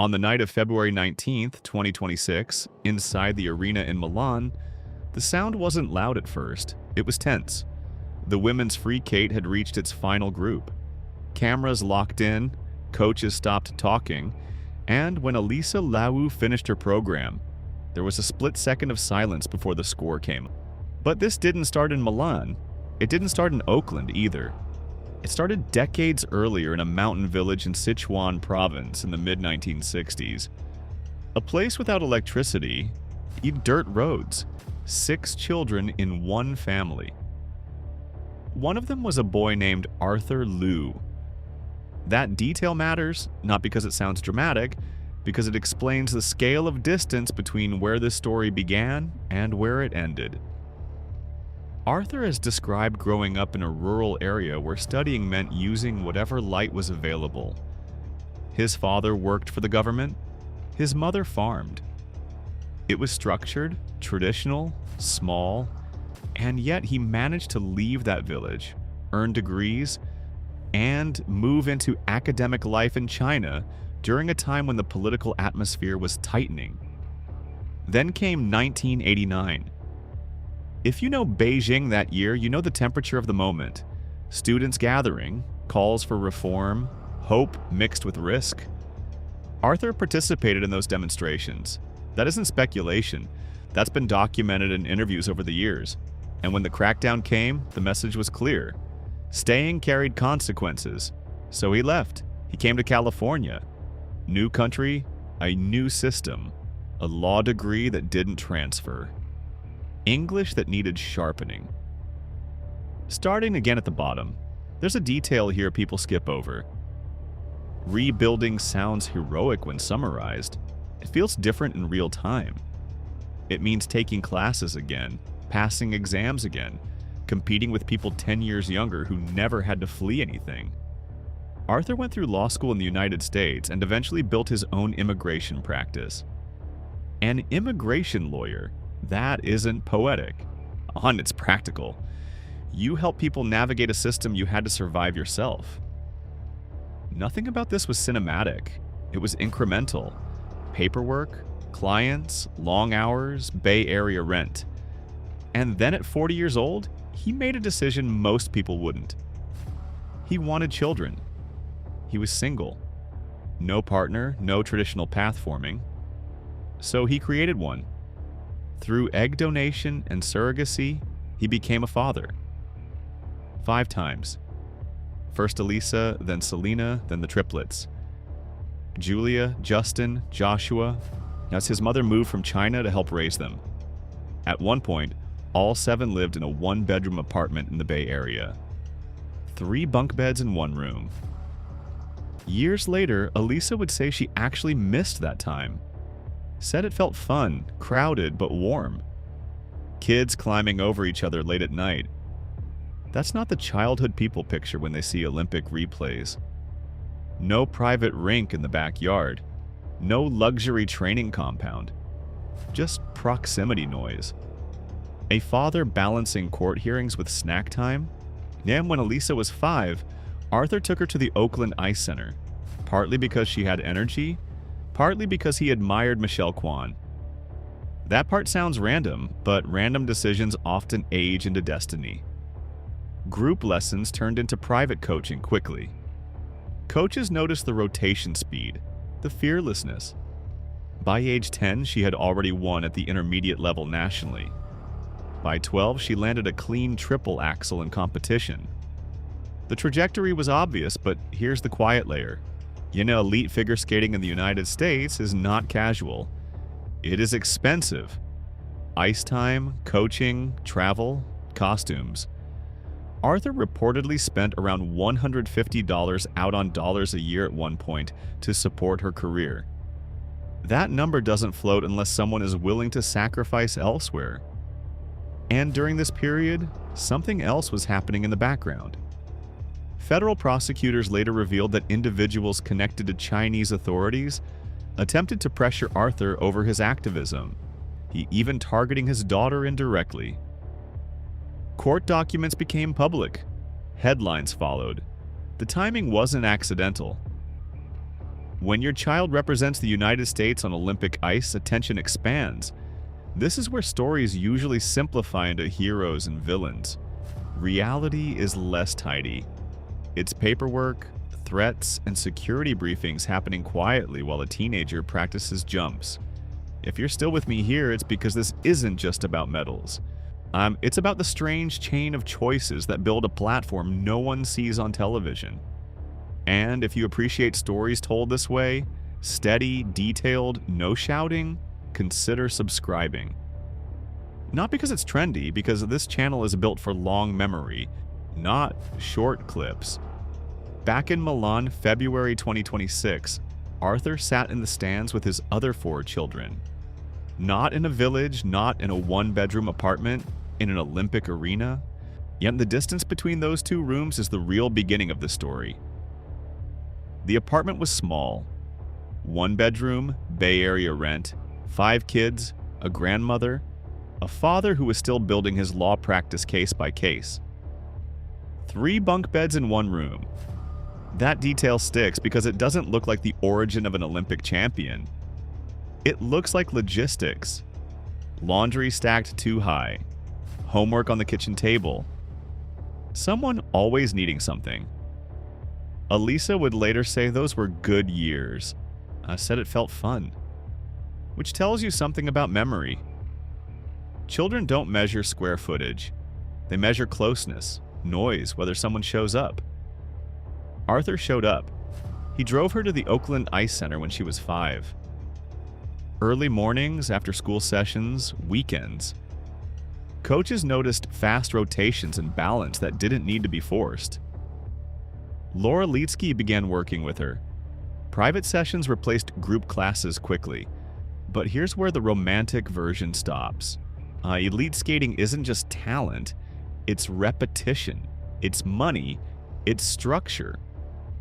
On the night of February 19th, 2026, inside the arena in Milan, the sound wasn't loud at first. It was tense. The women's free-skate had reached its final group. Cameras locked in, coaches stopped talking, and when Alysa Liu finished her program, there was a split second of silence before the score came. But this didn't start in Milan. It didn't start in Oakland either. It started decades earlier in a mountain village in Sichuan province in the mid-1960s. A place without electricity, dirt roads, 6 children in one family. One of them was a boy named Alysa Liu. That detail matters, not because it sounds dramatic, because it explains the scale of distance between where this story began and where it ended. Arthur has described growing up in a rural area where studying meant using whatever light was available. His father worked for the government. His mother farmed. It was structured, traditional, small, and yet he managed to leave that village, earn degrees, and move into academic life in China during a time when the political atmosphere was tightening. Then came 1989. If you know Beijing that year, you know the temperature of the moment. Students gathering, calls for reform, hope mixed with risk. Arthur participated in those demonstrations. That isn't speculation. That's been documented in interviews over the years. And when the crackdown came, the message was clear. Staying carried consequences. So he left. He came to California. New country, a new system, a law degree that didn't transfer. English that needed sharpening. Starting again at the bottom, there's a detail here people skip over. Rebuilding sounds heroic when summarized. It feels different in real time. It means taking classes again, passing exams again, competing with people 10 years younger who never had to flee anything. Arthur went through law school in the United States and eventually built his own immigration practice. An immigration lawyer, that isn't poetic. It's practical. You help people navigate a system you had to survive yourself. Nothing about this was cinematic. It was incremental. Paperwork, clients, long hours, Bay Area rent. And then at 40 years old, he made a decision most people wouldn't. He wanted children. He was single. No partner, no traditional path forming. So he created one. Through egg donation and surrogacy, he became a father. 5 times. First Alysa, then Selena, then the triplets. Julia, Justin, Joshua, as his mother moved from China to help raise them. At one point, all 7 lived in a 1-bedroom apartment in the Bay Area. 3 bunk beds in one room. Years later, Alysa would say she actually missed that time. Said it felt fun, crowded, but warm. Kids climbing over each other late at night. That's not the childhood people picture when they see Olympic replays. No private rink in the backyard. No luxury training compound. Just proximity noise. A father balancing court hearings with snack time. And when Alysa was 5, Arthur took her to the Oakland Ice Center, partly because she had energy, partly because he admired Michelle Kwan. That part sounds random, but random decisions often age into destiny. Group lessons turned into private coaching quickly. Coaches noticed the rotation speed, the fearlessness. By age 10, she had already won at the intermediate level nationally. By 12, she landed a clean triple axel in competition. The trajectory was obvious, but here's the quiet layer. Elite figure skating in the United States is not casual. It is expensive. Ice time, coaching, travel, costumes. Arthur reportedly spent around $150 out on dollars a year at one point to support her career. That number doesn't float unless someone is willing to sacrifice elsewhere. And during this period, something else was happening in the background. Federal prosecutors later revealed that individuals connected to Chinese authorities attempted to pressure Arthur over his activism, even targeting his daughter indirectly. Court documents became public. Headlines followed. The timing wasn't accidental. When your child represents the United States on Olympic ice, attention expands. This is where stories usually simplify into heroes and villains. Reality is less tidy. It's paperwork, threats, and security briefings happening quietly while a teenager practices jumps. If you're still with me here, it's because this isn't just about medals. It's about the strange chain of choices that build a platform no one sees on television. And if you appreciate stories told this way, steady, detailed, no shouting, consider subscribing. Not because it's trendy, because this channel is built for long memory, not short clips. Back in Milan, February 2026, Arthur sat in the stands with his other 4 children. Not in a village, not in a one-bedroom apartment, in an Olympic arena. Yet the distance between those 2 rooms is the real beginning of the story. The apartment was small. 1 bedroom, Bay Area rent, 5 kids, a grandmother, a father who was still building his law practice case by case. 3 bunk beds in 1 room. That detail sticks because it doesn't look like the origin of an Olympic champion. It looks like logistics. Laundry stacked too high. Homework on the kitchen table. Someone always needing something. Alysa would later say those were good years. Said it felt fun. Which tells you something about memory. Children don't measure square footage. They measure closeness, noise, whether someone shows up. Arthur showed up. He drove her to the Oakland Ice Center when she was 5. Early mornings, after school sessions, weekends. Coaches noticed fast rotations and balance that didn't need to be forced. Laura Leetsky began working with her. Private sessions replaced group classes quickly. But here's where the romantic version stops. Elite skating isn't just talent, it's repetition, it's money, it's structure.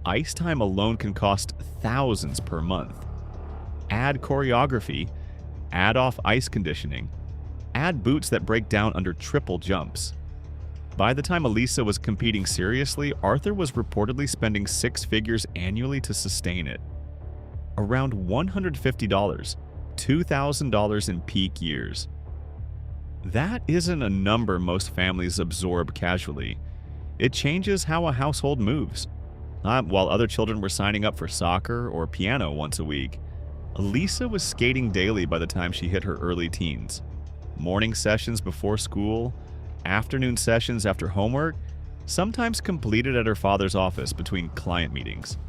Ice time alone can cost thousands per month. Add choreography, add off ice conditioning, add boots that break down under triple jumps. By the time Alysa was competing seriously, Arthur was reportedly spending 6 figures annually to sustain it. Around $150, $2,000 in peak years. That isn't a number most families absorb casually. It changes how a household moves. While other children were signing up for soccer or piano once a week, Alysa was skating daily by the time she hit her early teens. Morning sessions before school, afternoon sessions after homework, sometimes completed at her father's office between client meetings.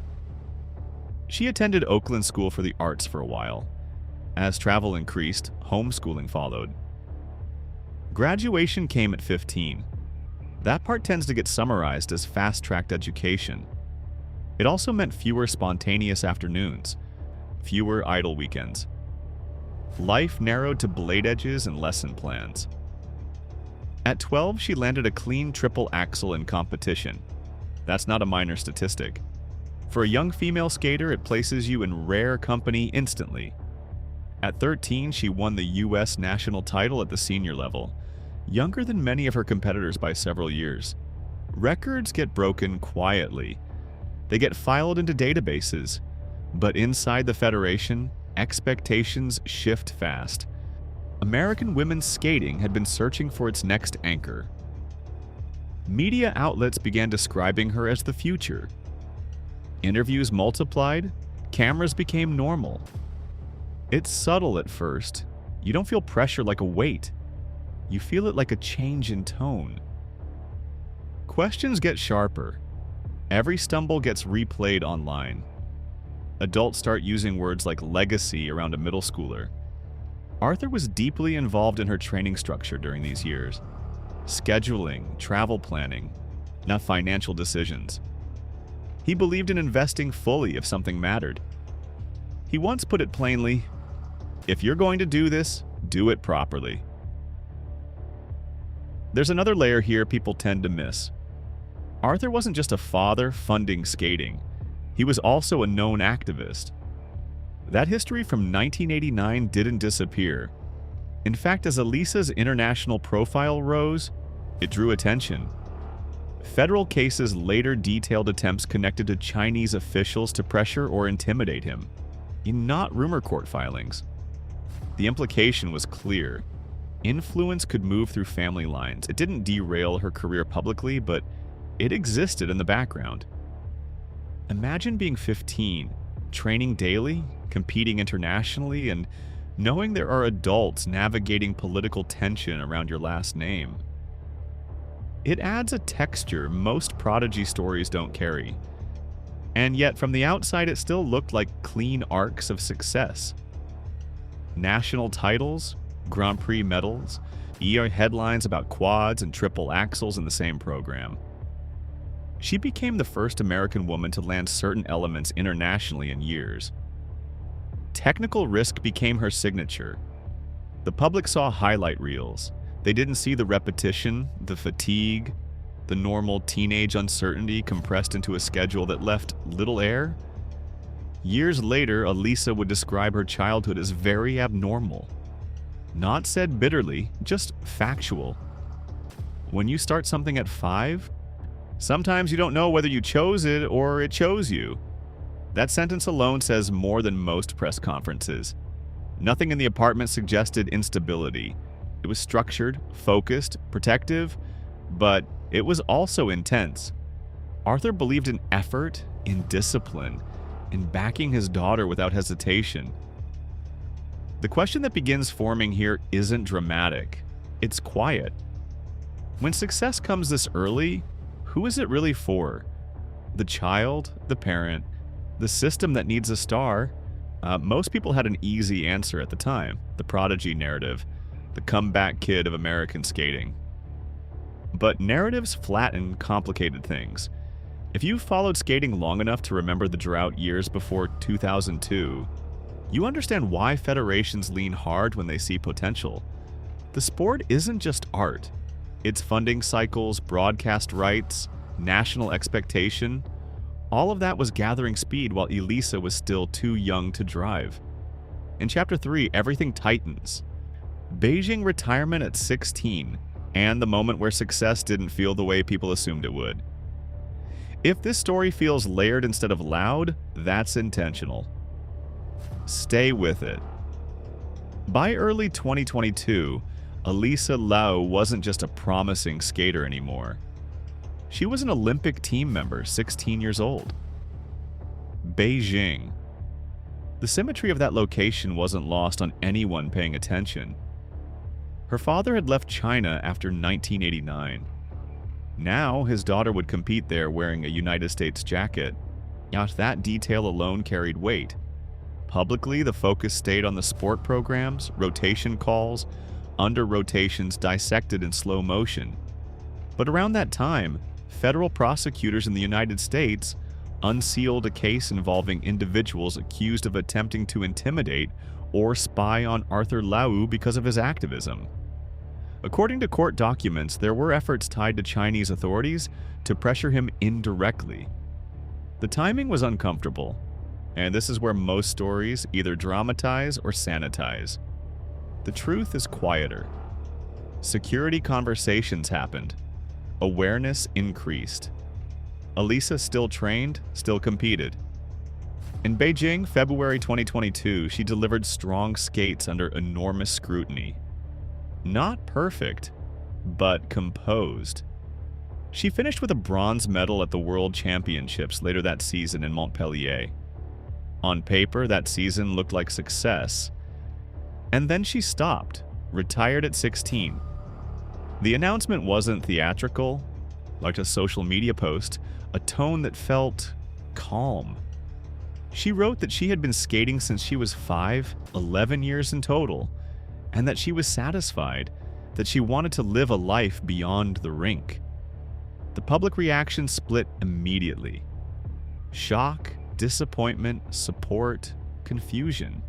She attended Oakland School for the Arts for a while. As travel increased, homeschooling followed. Graduation came at 15. That part tends to get summarized as fast-tracked education. It also meant fewer spontaneous afternoons, fewer idle weekends. Life narrowed to blade edges and lesson plans. At 12, she landed a clean triple axel in competition. That's not a minor statistic. For a young female skater, it places you in rare company instantly. At 13, she won the U.S. national title at the senior level, younger than many of her competitors by several years. Records get broken quietly. They get filed into databases. But inside the Federation, expectations shift fast. American women's skating had been searching for its next anchor. Media outlets began describing her as the future. Interviews multiplied, cameras became normal. It's subtle at first. You don't feel pressure like a weight. You feel it like a change in tone. Questions get sharper. Every stumble gets replayed online. Adults start using words like legacy around a middle schooler. Arthur was deeply involved in her training structure during these years. Scheduling, travel planning, not financial decisions. He believed in investing fully if something mattered. He once put it plainly, "If you're going to do this, do it properly." There's another layer here people tend to miss. Arthur wasn't just a father funding skating. He was also a known activist. That history from 1989 didn't disappear. In fact, as Alysa's international profile rose, it drew attention. Federal cases later detailed attempts connected to Chinese officials to pressure or intimidate him, not rumor court filings. The implication was clear. Influence could move through family lines. It didn't derail her career publicly, but it existed in the background. Imagine being 15, training daily, competing internationally, and knowing there are adults navigating political tension around your last name. It adds a texture most prodigy stories don't carry. And yet, from the outside, it still looked like clean arcs of success. National titles, Grand Prix medals, headlines about quads and triple axles in the same program. She became the first American woman to land certain elements internationally in years. Technical risk became her signature. The public saw highlight reels. They didn't see the repetition, the fatigue, the normal teenage uncertainty compressed into a schedule that left little air. Years later, Alysa would describe her childhood as very abnormal. Not said bitterly, just factual. When you start something at 5, sometimes you don't know whether you chose it or it chose you. That sentence alone says more than most press conferences. Nothing in the apartment suggested instability. It was structured, focused, protective, but it was also intense. Arthur believed in effort, in discipline, in backing his daughter without hesitation. The question that begins forming here isn't dramatic. It's quiet. When success comes this early, who is it really for? The child, the parent, the system that needs a star? Most people had an easy answer at the time, the prodigy narrative, the comeback kid of American skating. But narratives flatten complicated things. If you followed skating long enough to remember the drought years before 2002, you understand why federations lean hard when they see potential. The sport isn't just art. It's funding cycles, broadcast rights, national expectation. All of that was gathering speed while Alysa was still too young to drive. In Chapter 3, everything tightens. Beijing retirement at 16, and the moment where success didn't feel the way people assumed it would. If this story feels layered instead of loud, that's intentional. Stay with it. By early 2022, Alysa Liu wasn't just a promising skater anymore. She was an Olympic team member, 16 years old. Beijing. The symmetry of that location wasn't lost on anyone paying attention. Her father had left China after 1989. Now, his daughter would compete there wearing a United States jacket. Yet that detail alone carried weight. Publicly, the focus stayed on the sport programs, rotation calls, under rotations dissected in slow motion. But around that time, federal prosecutors in the United States unsealed a case involving individuals accused of attempting to intimidate or spy on Arthur Liu because of his activism. According to court documents, there were efforts tied to Chinese authorities to pressure him indirectly. The timing was uncomfortable, and this is where most stories either dramatize or sanitize. The truth is quieter. Security conversations happened. Awareness increased. Alysa still trained, still competed. In Beijing, February 2022, she delivered strong skates under enormous scrutiny. Not perfect, but composed. She finished with a bronze medal at the World Championships later that season in Montpellier. On paper, that season looked like success. And then she stopped, retired at 16. The announcement wasn't theatrical, like a social media post, a tone that felt calm. She wrote that she had been skating since she was 5, 11 years in total, and that she was satisfied, that she wanted to live a life beyond the rink. The public reaction split immediately. Shock, disappointment, support, confusion.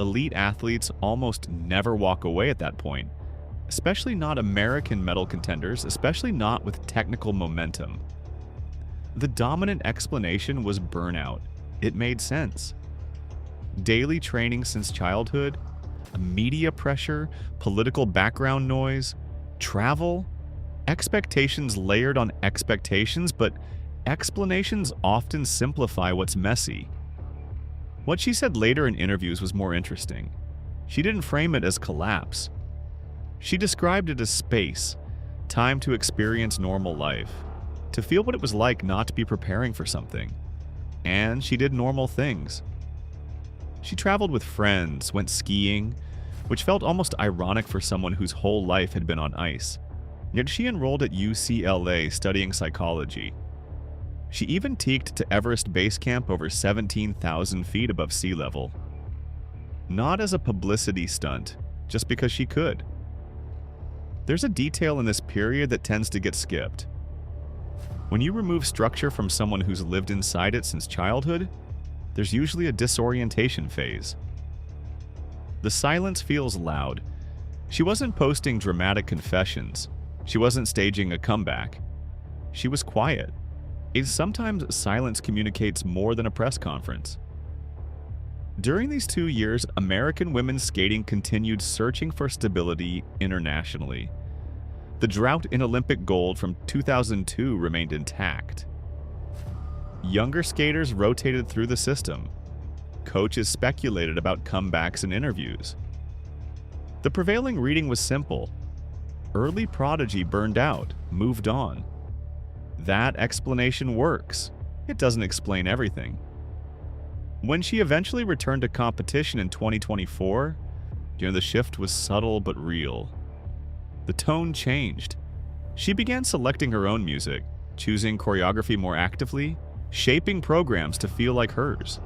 Elite athletes almost never walk away at that point, especially not American medal contenders, especially not with technical momentum. The dominant explanation was burnout. It made sense. Daily training since childhood, media pressure, political background noise, travel. Expectations layered on expectations, but explanations often simplify what's messy. What she said later in interviews was more interesting. She didn't frame it as collapse. She described it as space, time to experience normal life, to feel what it was like not to be preparing for something. And she did normal things. She traveled with friends, went skiing, which felt almost ironic for someone whose whole life had been on ice. Yet she enrolled at UCLA studying psychology. She even teaked to Everest Base Camp over 17,000 feet above sea level. Not as a publicity stunt, just because she could. There's a detail in this period that tends to get skipped. When you remove structure from someone who's lived inside it since childhood, there's usually a disorientation phase. The silence feels loud. She wasn't posting dramatic confessions. She wasn't staging a comeback. She was quiet. Sometimes silence communicates more than a press conference. During these 2 years, American women's skating continued searching for stability internationally. The drought in Olympic gold from 2002 remained intact. Younger skaters rotated through the system. Coaches speculated about comebacks in interviews. The prevailing reading was simple. Early prodigy burned out, moved on. That explanation works. It doesn't explain everything. When she eventually returned to competition in 2024, the shift was subtle but real. The tone changed. She began selecting her own music, choosing choreography more actively, shaping programs to feel like hers.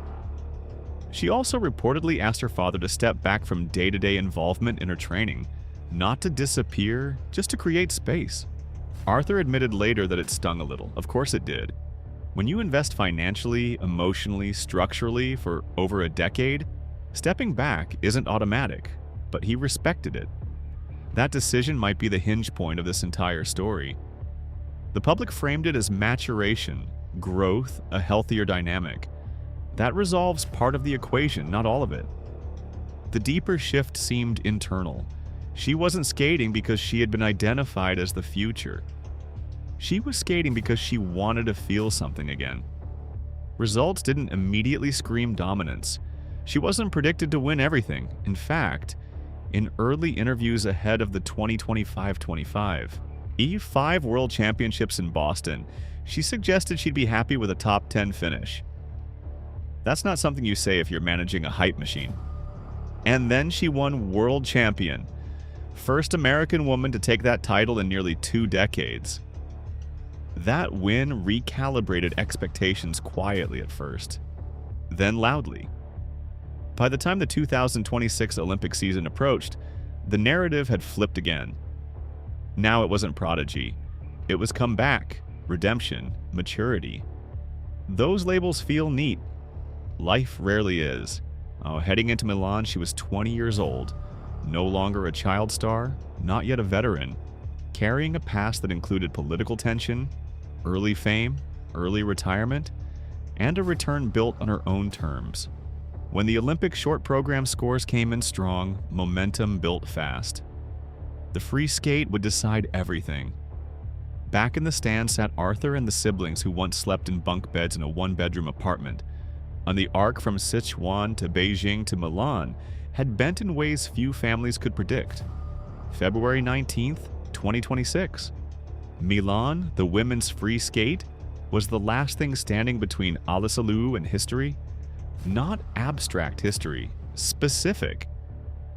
She also reportedly asked her father to step back from day-to-day involvement in her training, not to disappear, just to create space. Arthur admitted later that it stung a little. Of course it did. When you invest financially, emotionally, structurally for over a decade, stepping back isn't automatic, but he respected it. That decision might be the hinge point of this entire story. The public framed it as maturation, growth, a healthier dynamic. That resolves part of the equation, not all of it. The deeper shift seemed internal. She wasn't skating because she had been identified as the future. She was skating because she wanted to feel something again. Results didn't immediately scream dominance. She wasn't predicted to win everything. In fact, in early interviews ahead of the 2025 E5 World Championships in Boston, she suggested she'd be happy with a top 10 finish. That's not something you say if you're managing a hype machine. And then she won World Champion. First American woman to take that title in nearly 2 decades. That win recalibrated expectations quietly at first, then loudly. By the time the 2026 Olympic season approached, the narrative had flipped again. Now it wasn't prodigy. It was comeback, redemption, maturity. Those labels feel neat. Life rarely is. Heading into Milan, she was 20 years old, no longer a child star, not yet a veteran, carrying a past that included political tension, early fame, early retirement, and a return built on her own terms. When the Olympic short program scores came in strong, momentum built fast. The free skate would decide everything. Back in the stand sat Arthur and the siblings who once slept in bunk beds in a one-bedroom apartment. On the arc from Sichuan to Beijing to Milan had bent in ways few families could predict. February 19th, 2026. Milan, the women's free skate, was the last thing standing between Alysa Liu and history. Not abstract history, specific.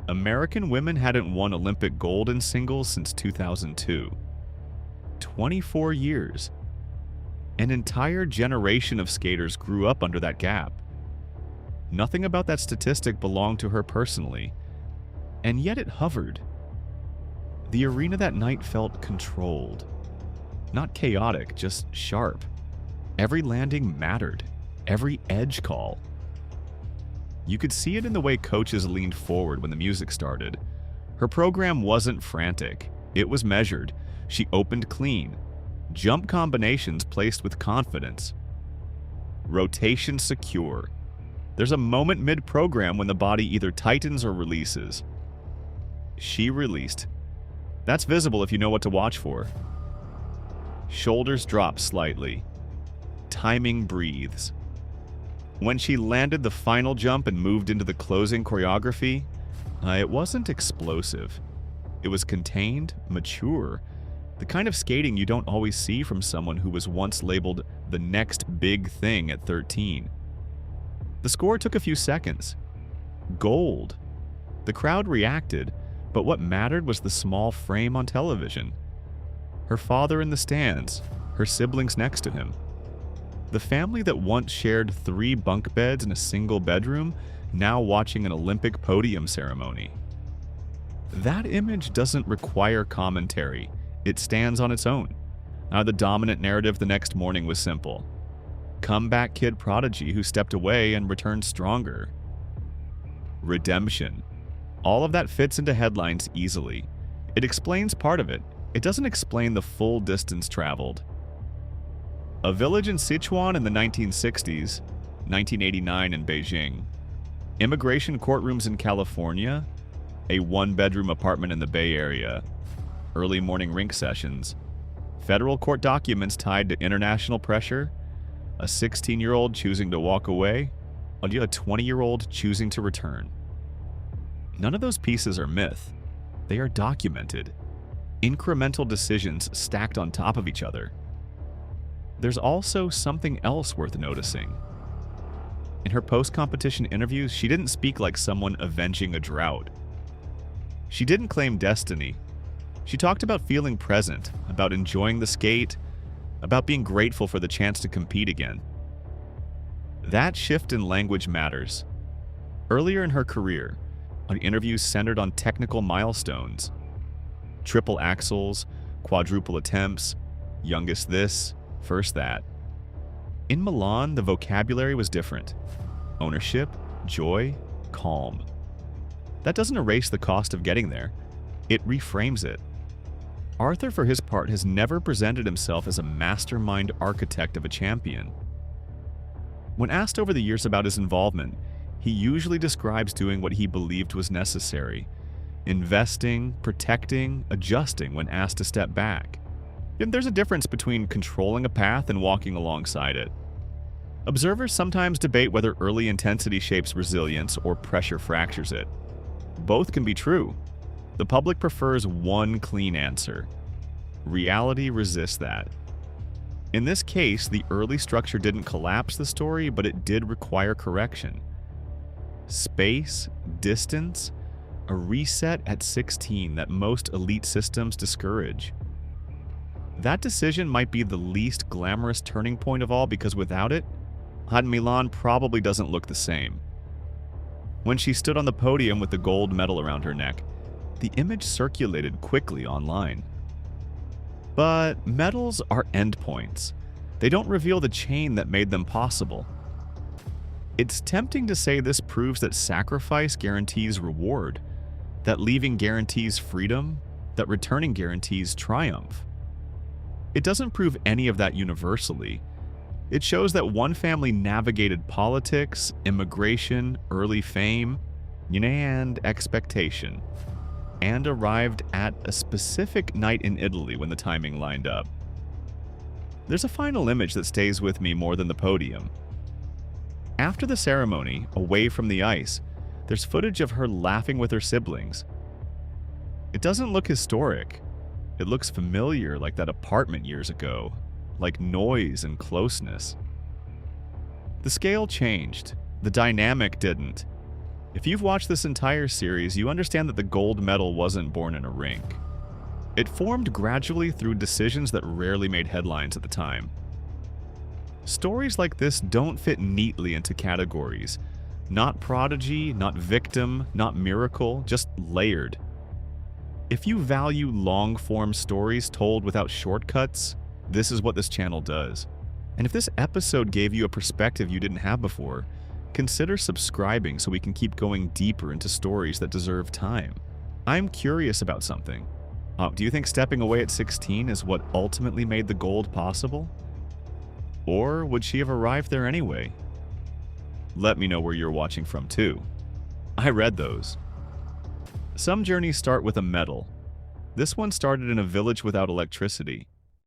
American women hadn't won Olympic gold in singles since 2002. 24 years. An entire generation of skaters grew up under that gap. Nothing about that statistic belonged to her personally, and yet it hovered. The arena that night felt controlled. Not chaotic, just sharp. Every landing mattered, every edge call. You could see it in the way coaches leaned forward when the music started. Her program wasn't frantic, it was measured. She opened clean. Jump combinations placed with confidence. Rotation secure. There's a moment mid-program when the body either tightens or releases. She released. That's visible if you know what to watch for. Shoulders drop slightly. Timing breathes. When she landed the final jump and moved into the closing choreography, it wasn't explosive. It was contained, mature, the kind of skating you don't always see from someone who was once labeled the next big thing at 13. The score took a few seconds. Gold. The crowd reacted, but what mattered was the small frame on television. Her father in the stands, her siblings next to him. The family that once shared 3 bunk beds in a single bedroom, now watching an Olympic podium ceremony. That image doesn't require commentary. It stands on its own. The dominant narrative the next morning was simple. Comeback kid prodigy who stepped away and returned stronger. Redemption. All of that fits into headlines easily. It explains part of it. It doesn't explain the full distance traveled. A village in Sichuan in the 1960s, 1989 in Beijing. Immigration courtrooms in California, a 1-bedroom apartment in the Bay Area, early morning rink sessions, federal court documents tied to international pressure, a 16-year-old choosing to walk away, a 20-year-old choosing to return. None of those pieces are myth. They are documented. Incremental decisions stacked on top of each other. There's also something else worth noticing. In her post-competition interviews, she didn't speak like someone avenging a drought. She didn't claim destiny. She talked about feeling present, about enjoying the skate, about being grateful for the chance to compete again. That shift in language matters. Earlier in her career, interviews centered on technical milestones. Triple axels, quadruple attempts, youngest this, first that. In Milan, the vocabulary was different. Ownership, joy, calm. That doesn't erase the cost of getting there. It reframes it. Arthur, for his part, has never presented himself as a mastermind architect of a champion. When asked over the years about his involvement, he usually describes doing what he believed was necessary, investing, protecting, adjusting when asked to step back. And there's a difference between controlling a path and walking alongside it. Observers sometimes debate whether early intensity shapes resilience or pressure fractures it. Both can be true. The public prefers one clean answer. Reality resists that. In this case, the early structure didn't collapse the story, but it did require correction. Space, distance, a reset at 16 that most elite systems discourage. That decision might be the least glamorous turning point of all, because without it, Milan probably doesn't look the same. When she stood on the podium with the gold medal around her neck, the image circulated quickly online. But medals are endpoints. They don't reveal the chain that made them possible. It's tempting to say this proves that sacrifice guarantees reward, that leaving guarantees freedom, that returning guarantees triumph. It doesn't prove any of that universally. It shows that one family navigated politics, immigration, early fame, and expectation, and arrived at a specific night in Italy when the timing lined up. There's a final image that stays with me more than the podium. After the ceremony, away from the ice, there's footage of her laughing with her siblings. It doesn't look historic. It looks familiar, like that apartment years ago, like noise and closeness. The scale changed. The dynamic didn't. If you've watched this entire series, you understand that the gold medal wasn't born in a rink. It formed gradually through decisions that rarely made headlines at the time. Stories like this don't fit neatly into categories. Not prodigy, not victim, not miracle, just layered. If you value long-form stories told without shortcuts, this is what this channel does. And if this episode gave you a perspective you didn't have before, consider subscribing so we can keep going deeper into stories that deserve time. I'm curious about something. Do you think stepping away at 16 is what ultimately made the gold possible? Or would she have arrived there anyway? Let me know where you're watching from too. I read those. Some journeys start with a medal. This one started in a village without electricity.